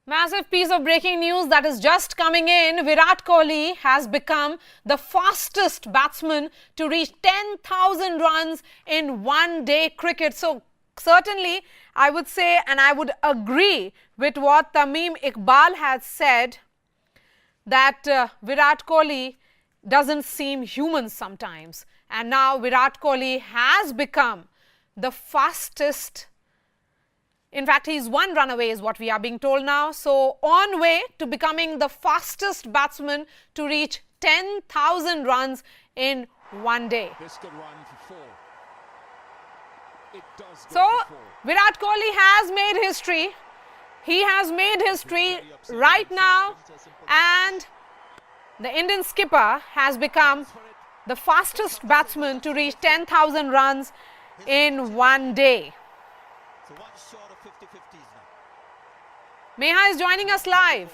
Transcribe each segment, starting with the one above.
Massive piece of breaking news that is just coming in. Virat Kohli has become the fastest batsman to reach 10,000 runs in one-day cricket. So certainly I would say, and I would agree with what Tamim Iqbal has said, that Virat Kohli doesn't seem human sometimes. And now Virat Kohli has become the fastest. In fact, he's one run away is what we are being told now. So, on way to becoming the fastest batsman to reach 10,000 runs in one day. This could run for 4. It does so, Virat Kohli has made history. He has made history right now. And the Indian skipper has become the fastest batsman to reach 10,000 runs in one day. So one short of 50-50s now. Meha is joining us live.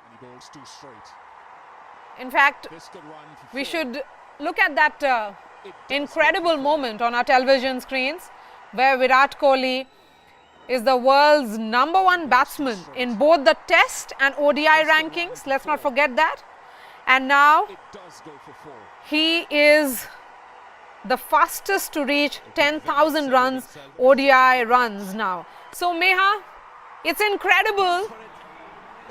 And he bowls too straight. In fact, This could run for we 4. should look at that incredible moment on our television screens where Virat Kohli is the world's #1 batsman in both the Test and ODI rankings. Let's not forget that. And now It does go for 4. he is the fastest to reach 10,000 runs, ODI runs now. So Meha, it's incredible.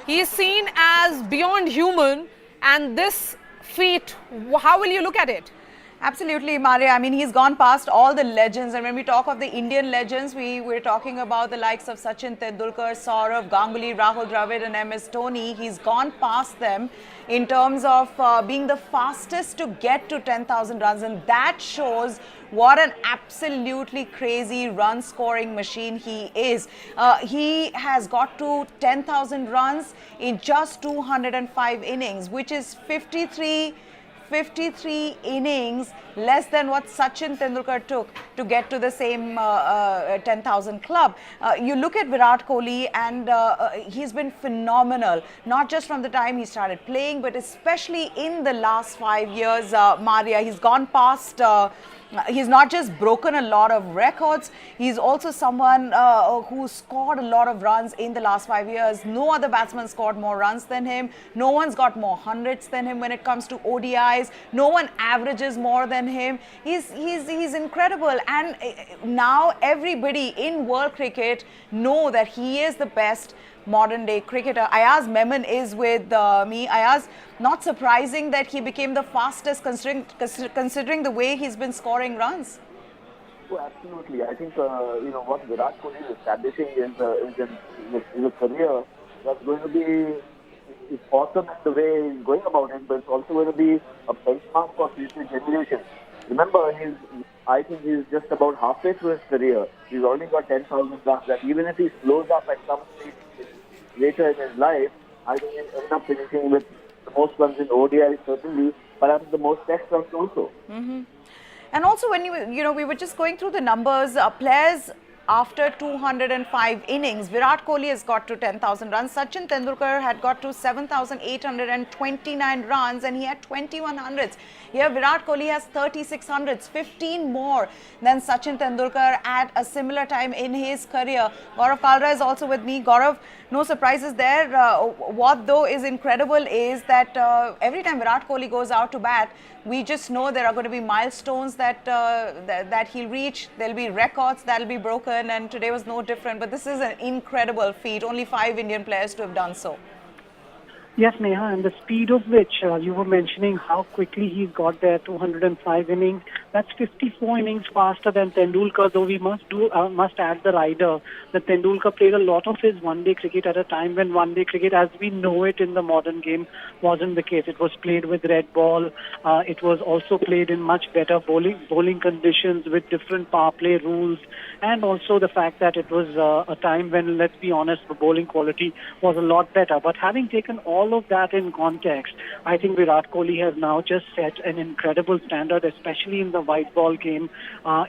He is seen as beyond human, and this feat, how will you look at it? Absolutely, Maria. I mean, he's gone past all the legends. And when we talk of the Indian legends, we're talking about the likes of Sachin Tendulkar, Saurav, Ganguly, Rahul Dravid and MS Dhoni. He's gone past them in terms of being the fastest to get to 10,000 runs. And that shows what an absolutely crazy run scoring machine he is. He has got to 10,000 runs in just 205 innings, which is 53 innings less than what Sachin Tendulkar took to get to the same 10,000 club. You look at Virat Kohli and he's been phenomenal, not just from the time he started playing, but especially in the last 5 years, Maria. He's gone past he's not just broken a lot of records, he's also someone who scored a lot of runs in the last 5 years. No other batsman scored more runs than him. No one's got more hundreds than him when it comes to ODIs. No one averages more than him. He's incredible. And now everybody in world cricket know that he is the best modern day cricketer. Ayaz Memon is with me. Ayaz, not surprising that he became the fastest considering the way he's been scoring runs. Oh, absolutely. I think what Virat Kohli is establishing is a career that's going to be awesome in the way he's going about it, but it's also going to be a benchmark for future generations. Remember, I think he's just about halfway through his career. He's already got 10,000 runs. That even if he slows up at some stage later in his life, I think he'll end up finishing with the most runs in ODI, certainly, perhaps the most Test runs also. And also, when we were just going through the numbers, players after 205 innings, Virat Kohli has got to 10,000 runs. Sachin Tendulkar had got to 7,829 runs and he had 21 hundreds. Here, Virat Kohli has 36 hundreds, 15 more than Sachin Tendulkar at a similar time in his career. Gaurav Kalra is also with me. Gaurav, no surprises there. What though is incredible is that every time Virat Kohli goes out to bat, we just know there are going to be milestones that he'll reach. There'll be records that'll be broken, and today was no different. But this is an incredible feat. Only 5 Indian players to have done so. Yes, Neha, and the speed of which you were mentioning how quickly he's got there, 205 innings. That's 54 innings faster than Tendulkar, though we must add the rider that Tendulkar played a lot of his one-day cricket at a time when one-day cricket, as we know it in the modern game, wasn't the case. It was played with red ball. It was also played in much better bowling conditions with different power play rules, and also the fact that it was a time when, let's be honest, the bowling quality was a lot better. But having taken all all of that in context, I think Virat Kohli has now just set an incredible standard, especially in the white ball game,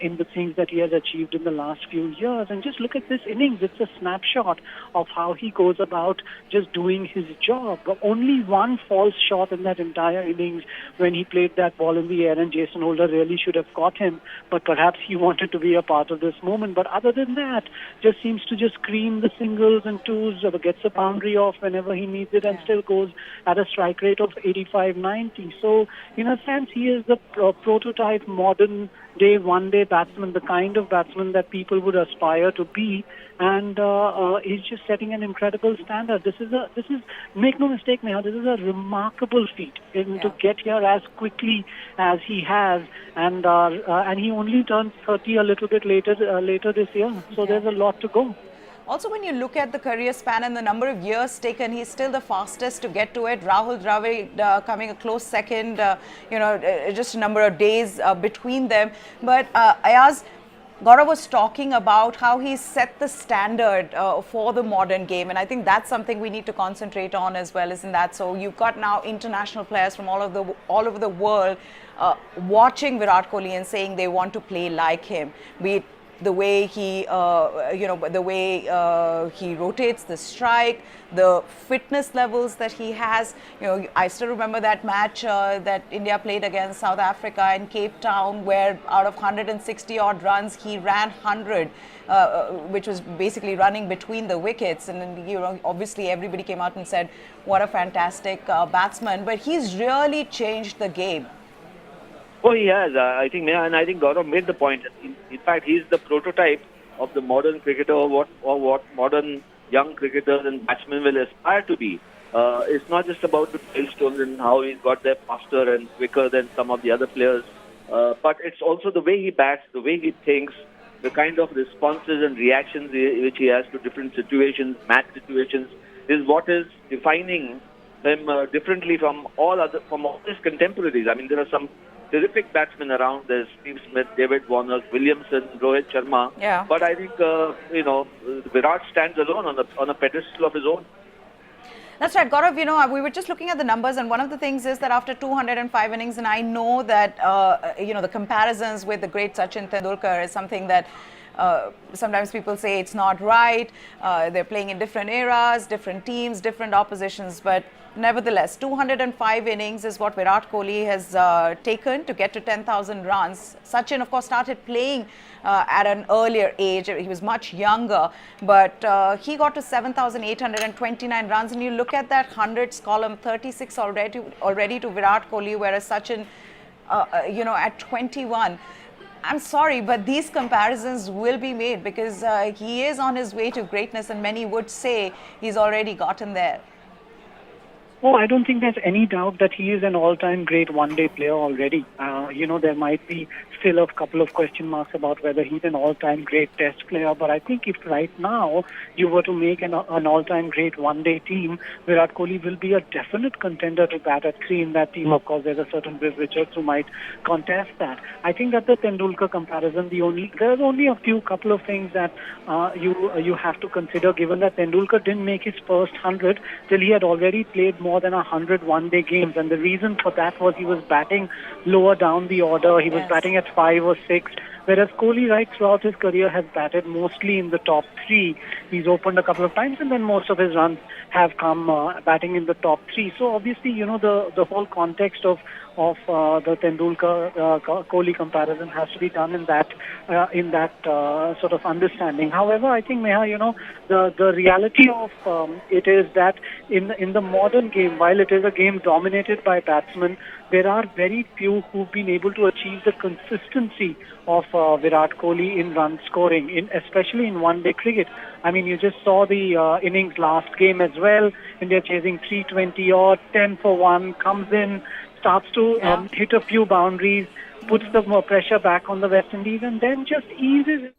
in the things that he has achieved in the last few years. And just look at this innings. It's a snapshot of how he goes about just doing his job. But only one false shot in that entire innings when he played that ball in the air, and Jason Holder really should have caught him. But perhaps he wanted to be a part of this moment. But other than that, just seems to just screen the singles and twos, gets a boundary off whenever he needs it, and still goes at a strike rate of 85-90. So, in a sense, he is the prototype modern day, one-day batsman, the kind of batsman that people would aspire to be, and he's just setting an incredible standard. This is make no mistake, Neha, this is a remarkable feat to get here as quickly as he has, and he only turns 30 a little bit later this year. So there's a lot to go. Also, when you look at the career span and the number of years taken, he's still the fastest to get to it. Rahul Dravid coming a close second, just a number of days between them. But Ayaz, Gaurav was talking about how he set the standard for the modern game, and I think that's something we need to concentrate on as well, isn't that? So you've got now international players from all over the world watching Virat Kohli and saying they want to play like him, be it the way he, he rotates the strike, the fitness levels that he has. I still remember that match that India played against South Africa in Cape Town, where out of 160 odd runs, he ran 100, which was basically running between the wickets. And obviously everybody came out and said, what a fantastic batsman. But he's really changed the game. Oh, he has. I think Gaurav made the point. In fact, he's the prototype of the modern cricketer, or what modern young cricketers and batsmen will aspire to be. It's not just about the milestones and how he's got there faster and quicker than some of the other players, but it's also the way he bats, the way he thinks, the kind of responses and reactions which he has to different situations, match situations, is what is defining him differently from all his contemporaries. I mean, there are some terrific batsmen around. There's Steve Smith, David Warner, Williamson, Rohit Sharma. Yeah. But I think Virat stands alone on a pedestal of his own. That's right, Gaurav. We were just looking at the numbers, and one of the things is that after 205 innings, and I know that the comparisons with the great Sachin Tendulkar is something that sometimes people say it's not right. They're playing in different eras, different teams, different oppositions, but nevertheless, 205 innings is what Virat Kohli has taken to get to 10,000 runs. Sachin, of course, started playing at an earlier age. He was much younger, but he got to 7,829 runs. And you look at that hundreds column, 36 already to Virat Kohli, whereas Sachin, at 21. I'm sorry, but these comparisons will be made because he is on his way to greatness, and many would say he's already gotten there. Oh, I don't think there's any doubt that he is an all-time great one-day player already. There might be still a couple of question marks about whether he's an all-time great test player, but I think if right now you were to make an all-time great one-day team, Virat Kohli will be a definite contender to bat at 3 in that team. Of course, there's a certain Viv Richards who might contest that. I think that the Tendulkar comparison, there's only a couple of things that you have to consider, given that Tendulkar didn't make his first 100 till he had already played more than 100 one-day games, and the reason for that was he was batting lower down the order. He was batting at 5 or 6, whereas Kohli right throughout his career has batted mostly in the top 3. He's opened a couple of times, and then most of his runs have come batting in the top 3. So obviously, the whole context of the Tendulkar Kohli comparison has to be done in that sort of understanding. However, I think, Neha, the reality of it is that in the modern game, while it is a game dominated by batsmen, there are very few who've been able to achieve the consistency of Virat Kohli in run scoring, especially in one-day cricket. I mean, you just saw the innings last game as well. India chasing 320 odd, 10 for 1, comes in, starts to hit a few boundaries, puts the pressure back on the West Indies, and then just eases